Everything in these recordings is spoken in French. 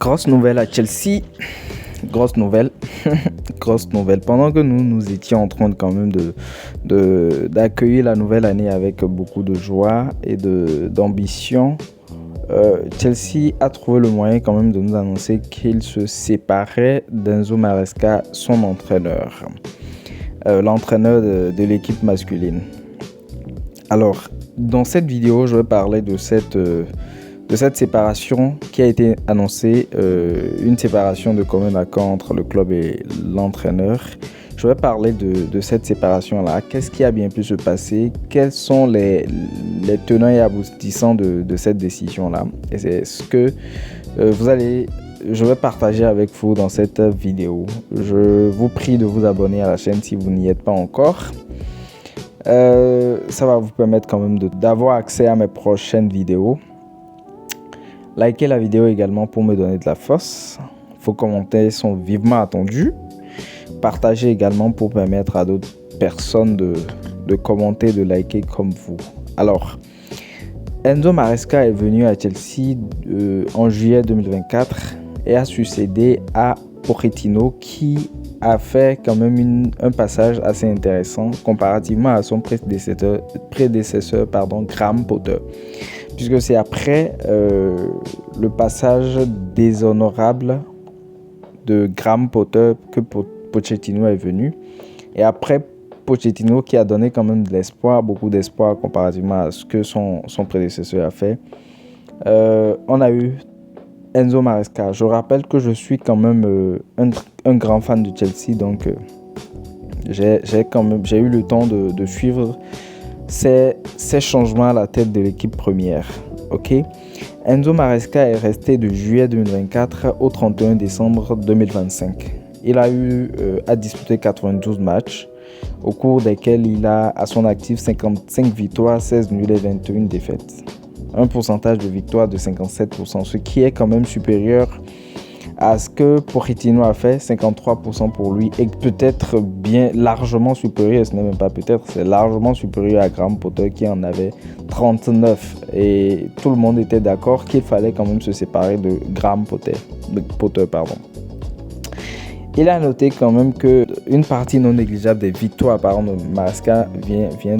Grosse nouvelle à Chelsea. Grosse nouvelle. Grosse nouvelle. Pendant que nous étions en train d'accueillir la nouvelle année avec beaucoup de joie et d'ambition, Chelsea a trouvé le moyen quand même de nous annoncer qu'il se séparait d'Enzo Maresca, son entraîneur. L'entraîneur de l'équipe masculine. Alors, dans cette vidéo, je vais parler de cette séparation qui a été annoncée, une séparation de commun accord entre le club et l'entraîneur. Je vais parler de cette séparation-là. Qu'est-ce qui a bien pu se passer? Quels sont les tenants et aboutissants de cette décision-là? Et c'est ce que je vais partager avec vous dans cette vidéo. Je vous prie de vous abonner à la chaîne si vous n'y êtes pas encore. Ça va vous permettre quand même d'avoir accès à mes prochaines vidéos. Likez la vidéo également pour me donner de la force. Vos commentaires sont vivement attendus. Partagez également pour permettre à d'autres personnes de commenter, de liker comme vous. Alors, Enzo Maresca est venu à Chelsea en juillet 2024 et a succédé à Pochettino qui a fait quand même un passage assez intéressant comparativement à son prédécesseur Graham Potter. Puisque c'est après le passage déshonorable de Graham Potter que Pochettino est venu. Et après Pochettino qui a donné quand même de l'espoir, beaucoup d'espoir comparativement à ce que son prédécesseur a fait. On a eu Enzo Maresca. Je rappelle que je suis quand même un grand fan de Chelsea, donc j'ai eu le temps de suivre ces changements à la tête de l'équipe première. Ok. Enzo Maresca est resté de juillet 2024 au 31 décembre 2025. Il a eu à disputer 92 matchs, au cours desquels il a à son actif 55 victoires, 16 nuls et 21 défaites. Un pourcentage de victoire de 57%, ce qui est quand même supérieur à ce que Pochettino a fait, 53% pour lui, et peut-être bien largement supérieur, ce n'est même pas peut-être, c'est largement supérieur à Graham Potter qui en avait 39. Et tout le monde était d'accord qu'il fallait quand même se séparer de Graham Potter. Il a noté quand même qu'une partie non négligeable des victoires par exemple de Maresca vient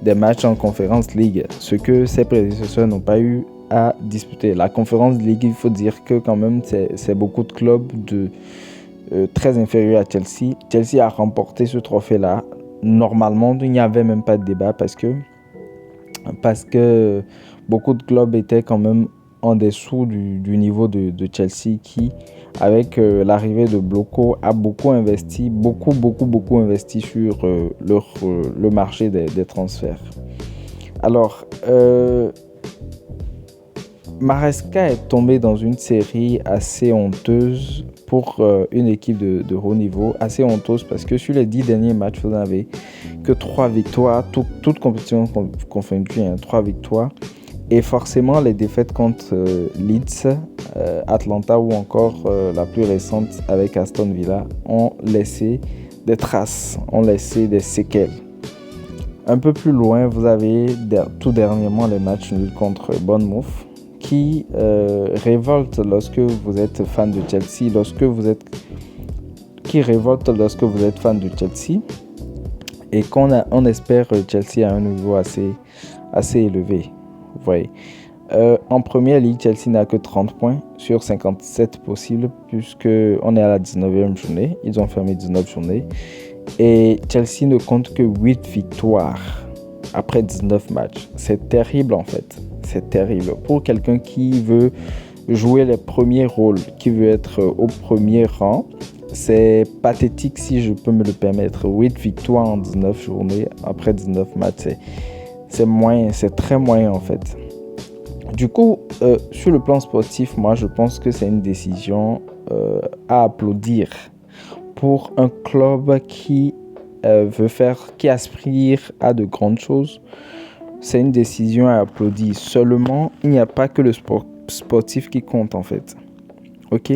des matchs en Conference League, ce que ses prédécesseurs n'ont pas eu à disputer. La Conference League, il faut dire que quand même c'est beaucoup de clubs très inférieurs à Chelsea. Chelsea a remporté ce trophée-là. Normalement, il n'y avait même pas de débat parce que beaucoup de clubs étaient quand même en dessous du niveau de Chelsea qui, avec l'arrivée de Blocco, a beaucoup investi sur le marché des transferts. Alors, Maresca est tombé dans une série assez honteuse pour une équipe de haut niveau, assez honteuse parce que sur les 10 derniers matchs, vous n'avez que 3 victoires, toute compétition confondue, 3 victoires. Et forcément, les défaites contre Leeds, Atlanta ou encore la plus récente avec Aston Villa ont laissé des traces, ont laissé des séquelles. Un peu plus loin, vous avez tout dernièrement les matchs nuls contre Bournemouth qui révolte lorsque vous êtes fan de Chelsea, fan de Chelsea et on espère Chelsea à un niveau assez élevé. Vous voyez. En première ligue, Chelsea n'a que 30 points sur 57 possibles puisqu'on est à la 19e journée. Ils ont fermé 19 journées. Et Chelsea ne compte que 8 victoires après 19 matchs. C'est terrible en fait. C'est terrible. Pour quelqu'un qui veut jouer les premiers rôles, qui veut être au premier rang, c'est pathétique si je peux me le permettre. 8 victoires en 19 journées après 19 matchs, c'est très moyen en fait. Du coup, sur le plan sportif, moi je pense que c'est une décision à applaudir pour un club qui aspire à de grandes choses. C'est une décision à applaudir. Seulement, il n'y a pas que le sportif qui compte en fait. Ok?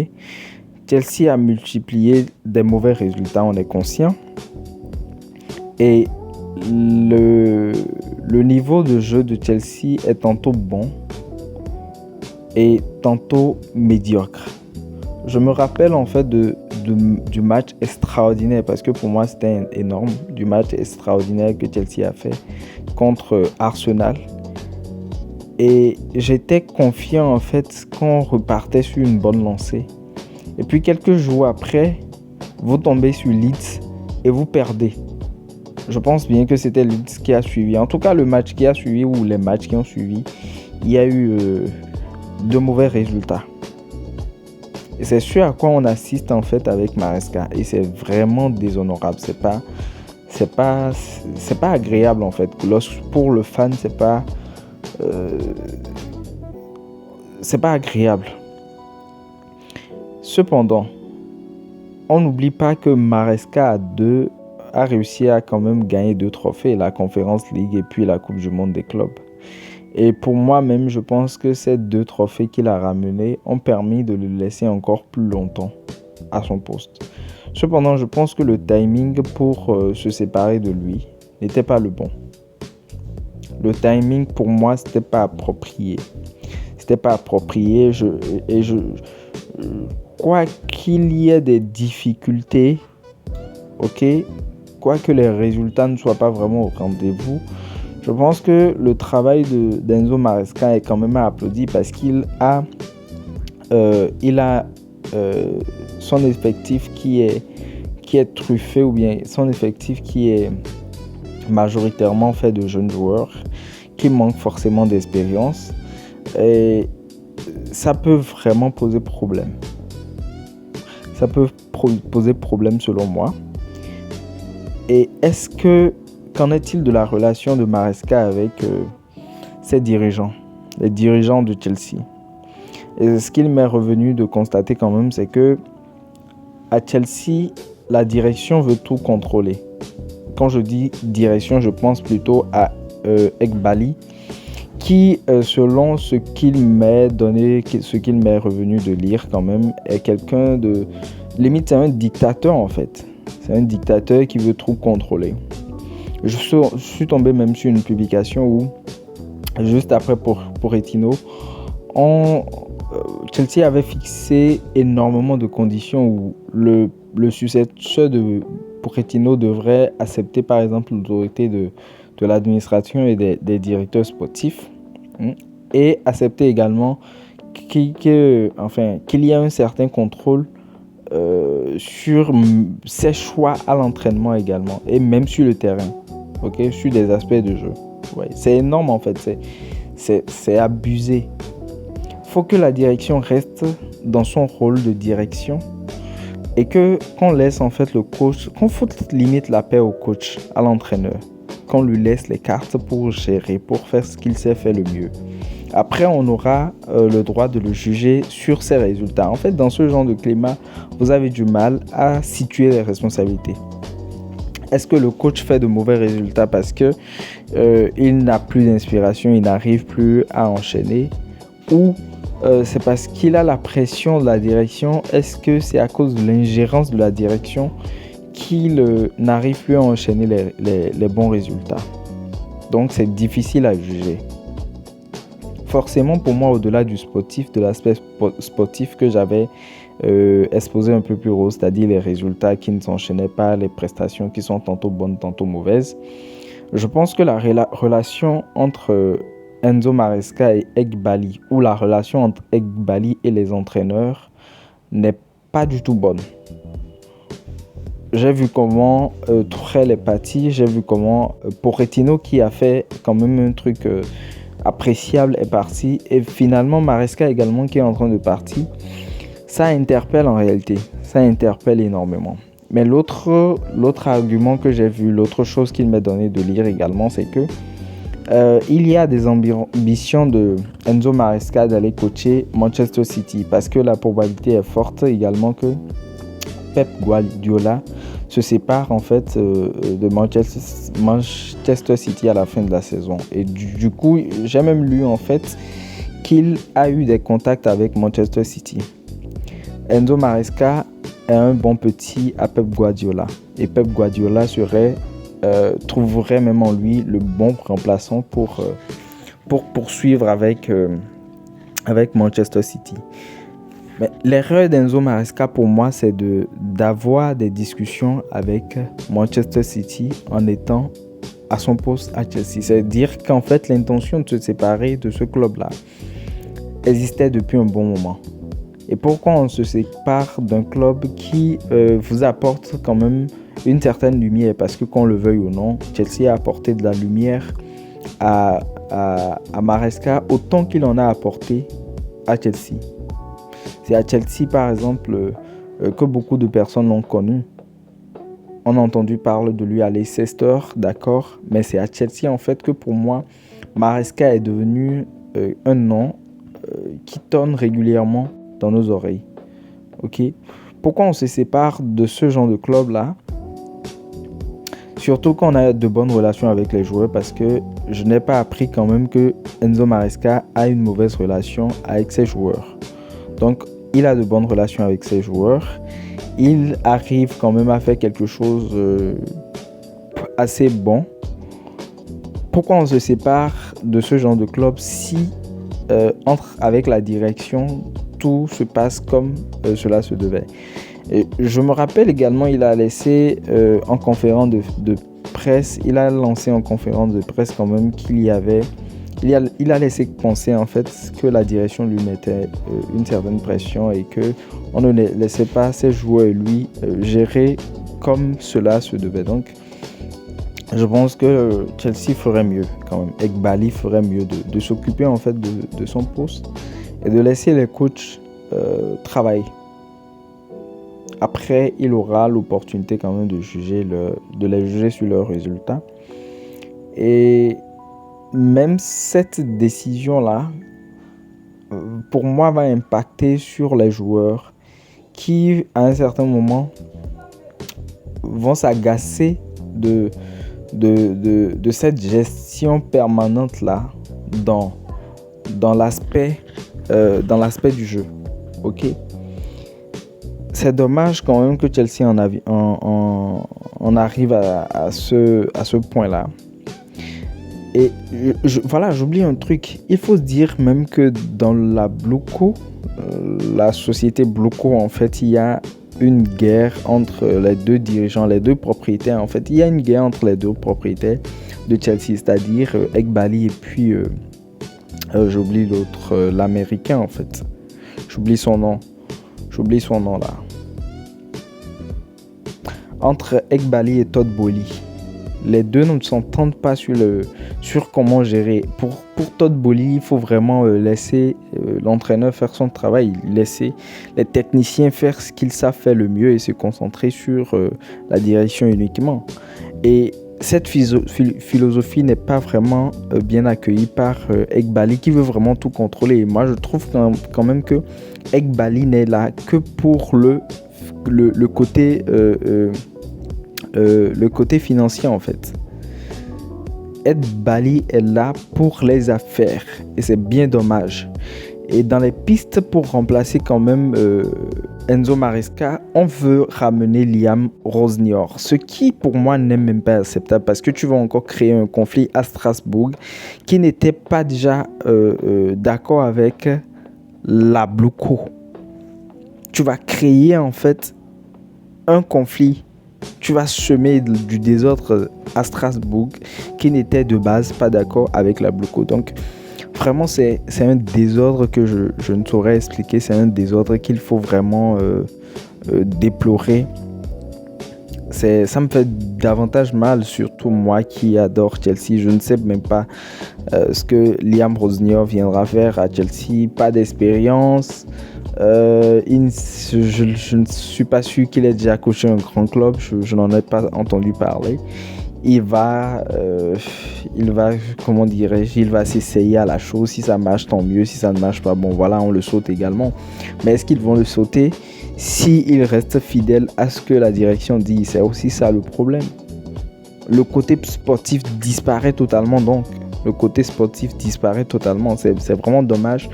Chelsea a multiplié des mauvais résultats, on est conscient. Et le niveau de jeu de Chelsea est tantôt bon et tantôt médiocre. Je me rappelle en fait du match extraordinaire, parce que pour moi c'était énorme, du match extraordinaire que Chelsea a fait contre Arsenal. Et j'étais confiant en fait qu'on repartait sur une bonne lancée. Et puis quelques jours après, vous tombez sur Leeds et vous perdez. Je pense bien que c'était Leeds qui a suivi. En tout cas, le match qui a suivi ou les matchs qui ont suivi, il y a eu de mauvais résultats. Et c'est ce à quoi on assiste en fait avec Maresca. Et c'est vraiment déshonorable. C'est pas agréable en fait. Pour le fan, c'est pas agréable. Cependant, on n'oublie pas que Maresca a réussi à quand même gagner 2 trophées, la Conference League et puis la Coupe du Monde des clubs. Et pour moi-même, je pense que ces 2 trophées qu'il a ramenés ont permis de le laisser encore plus longtemps à son poste. Cependant, je pense que le timing pour se séparer de lui n'était pas le bon. Le timing pour moi, c'était pas approprié. Quoi qu'il y ait des difficultés, ok, quoi que les résultats ne soient pas vraiment au rendez-vous, je pense que le travail d'Enzo Maresca est quand même à applaudir, parce qu'il a son effectif qui est truffé, ou bien son effectif qui est majoritairement fait de jeunes joueurs qui manquent forcément d'expérience, et ça peut vraiment poser problème. Ça peut poser problème selon moi. Et qu'en est-il de la relation de Maresca avec ses dirigeants, les dirigeants de Chelsea? Et ce qu'il m'est revenu de constater quand même, c'est que à Chelsea, la direction veut tout contrôler. Quand je dis direction, je pense plutôt à Eghbali, qui, selon ce qu'il m'est revenu de lire quand même, est quelqu'un de... Limite, c'est un dictateur en fait. C'est un dictateur qui veut tout contrôler. Je suis tombé même sur une publication où, juste après Pochettino, Chelsea avait fixé énormément de conditions où le successeur de Pochettino devrait accepter par exemple l'autorité de l'administration et des directeurs sportifs, et accepter également qu'il y ait un certain contrôle sur ses choix à l'entraînement également, et même sur le terrain, sur des aspects de jeu. Ouais, c'est énorme en fait, c'est abusé. Il faut que la direction reste dans son rôle de direction, et qu'on laisse en fait le coach, qu'on foute limite la paix au coach, à l'entraîneur, qu'on lui laisse les cartes pour gérer, pour faire ce qu'il sait faire le mieux. Après, on aura le droit de le juger sur ses résultats. En fait, dans ce genre de climat, vous avez du mal à situer les responsabilités. Est-ce que le coach fait de mauvais résultats parce que il n'a plus d'inspiration, il n'arrive plus à enchaîner, ou c'est parce qu'il a la pression de la direction? Est-ce que c'est à cause de l'ingérence de la direction qu'il n'arrive plus à enchaîner les bons résultats? Donc, c'est difficile à juger. Forcément, pour moi, au-delà du sportif, de l'aspect sportif que j'avais exposé un peu plus haut, c'est-à-dire les résultats qui ne s'enchaînaient pas, les prestations qui sont tantôt bonnes, tantôt mauvaises, je pense que la relation entre Enzo Maresca et Eghbali, ou la relation entre Eghbali et les entraîneurs, n'est pas du tout bonne. J'ai vu comment Tuchel est parti, j'ai vu comment Pochettino, qui a fait quand même un truc appréciable, est parti, et finalement Maresca également qui est en train de partir. Ça interpelle en réalité, ça interpelle énormément. Mais l'autre argument que j'ai vu, l'autre chose qu'il m'a donné de lire également, c'est que il y a des ambitions de Enzo Maresca d'aller coacher Manchester City, parce que la probabilité est forte également que Pep Guardiola se sépare en fait de Manchester City à la fin de la saison. Et du coup, j'ai même lu en fait qu'il a eu des contacts avec Manchester City. Enzo Maresca est un bon petit à Pep Guardiola, et Pep Guardiola trouverait même en lui le bon remplaçant pour poursuivre avec Manchester City. Mais l'erreur d'Enzo Maresca pour moi, c'est d'avoir des discussions avec Manchester City en étant à son poste à Chelsea. C'est-à-dire qu'en fait, l'intention de se séparer de ce club-là existait depuis un bon moment. Et pourquoi on se sépare d'un club qui vous apporte quand même une certaine lumière? Parce que qu'on le veuille ou non, Chelsea a apporté de la lumière à Maresca autant qu'il en a apporté à Chelsea. C'est à Chelsea, par exemple, que beaucoup de personnes l'ont connu. On a entendu parler de lui à Leicester, d'accord, mais c'est à Chelsea en fait que pour moi, Maresca est devenu un nom qui tonne régulièrement dans nos oreilles. Ok. Pourquoi on se sépare de ce genre de club-là? Surtout quand on a de bonnes relations avec les joueurs, parce que je n'ai pas appris quand même que Enzo Maresca a une mauvaise relation avec ses joueurs. Donc, il a de bonnes relations avec ses joueurs. Il arrive quand même à faire quelque chose assez bon. Pourquoi on se sépare de ce genre de club si avec la direction, tout se passe comme cela se devait? Et je me rappelle également, il a laissé en conférence de presse, il a lancé en conférence de presse quand même qu'il a laissé penser en fait que la direction lui mettait une certaine pression et que on ne laissait pas ses joueurs et lui gérer comme cela se devait. Donc, je pense que Chelsea ferait mieux quand même. Eghbali ferait mieux de s'occuper en fait de son poste et de laisser les coachs travailler. Après, il aura l'opportunité quand même de les juger sur leurs résultats. Et même cette décision-là, pour moi, va impacter sur les joueurs qui, à un certain moment, vont s'agacer de cette gestion permanente-là dans l'aspect du jeu. Ok? C'est dommage quand même que Chelsea en arrive à ce point-là. Et voilà, j'oublie un truc. Il faut se dire même que dans la Blueco, la société Blueco, en fait, il y a une guerre entre les deux dirigeants, les deux propriétaires. En fait, il y a une guerre entre les deux propriétaires de Chelsea, c'est-à-dire Eghbali et puis j'oublie l'autre, l'américain en fait. J'oublie son nom là. Entre Eghbali et Todd Boehly, les deux ne s'entendent pas sur comment gérer. Pour Todd Boehly, il faut vraiment laisser l'entraîneur faire son travail, laisser les techniciens faire ce qu'ils savent faire le mieux et se concentrer sur la direction uniquement. Et cette philosophie n'est pas vraiment bien accueillie par Eghbali qui veut vraiment tout contrôler. Et moi, je trouve quand même que Eghbali n'est là que pour le côté financier en fait. Eghbali est là pour les affaires et c'est bien dommage. Et dans les pistes pour remplacer quand même Enzo Maresca, on veut ramener Liam Rosenior, ce qui pour moi n'est même pas acceptable parce que tu vas encore créer un conflit à Strasbourg qui n'était pas déjà d'accord avec la Blueco. Tu vas créer en fait un conflit. Tu vas semer du désordre à Strasbourg qui n'était de base pas d'accord avec la Blueco. Donc vraiment c'est un désordre que je ne saurais expliquer. C'est un désordre qu'il faut vraiment déplorer. Ça me fait davantage mal, surtout moi qui adore Chelsea. Je ne sais même pas ce que Liam Rosenior viendra faire à Chelsea. Pas d'expérience. Je ne suis pas sûr qu'il ait déjà coaché un grand club. Je n'en ai pas entendu parler. Il va comment dirais-je, il va s'essayer à la chose. Si ça marche, tant mieux. Si ça ne marche pas, bon voilà, on le saute également. Mais est-ce qu'ils vont le sauter s'il reste fidèle à ce que la direction dit? C'est aussi ça le problème. Le côté sportif disparaît totalement donc. Le côté sportif disparaît totalement. C'est vraiment dommage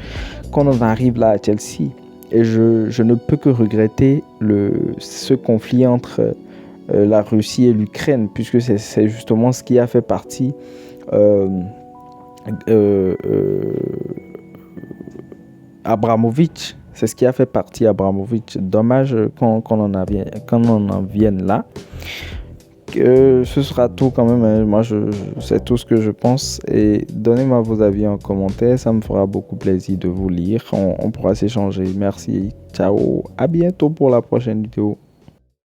qu'on en arrive là à Chelsea. Et je ne peux que regretter ce conflit entre la Russie et l'Ukraine, puisque c'est justement ce qui a fait partie Abramovich. C'est ce qui a fait partie Abramovich. Dommage qu'on en vienne là. Que ce sera tout quand même. Hein. Moi, c'est tout ce que je pense. Et donnez-moi vos avis en commentaire. Ça me fera beaucoup plaisir de vous lire. On pourra s'échanger. Merci. Ciao. À bientôt pour la prochaine vidéo.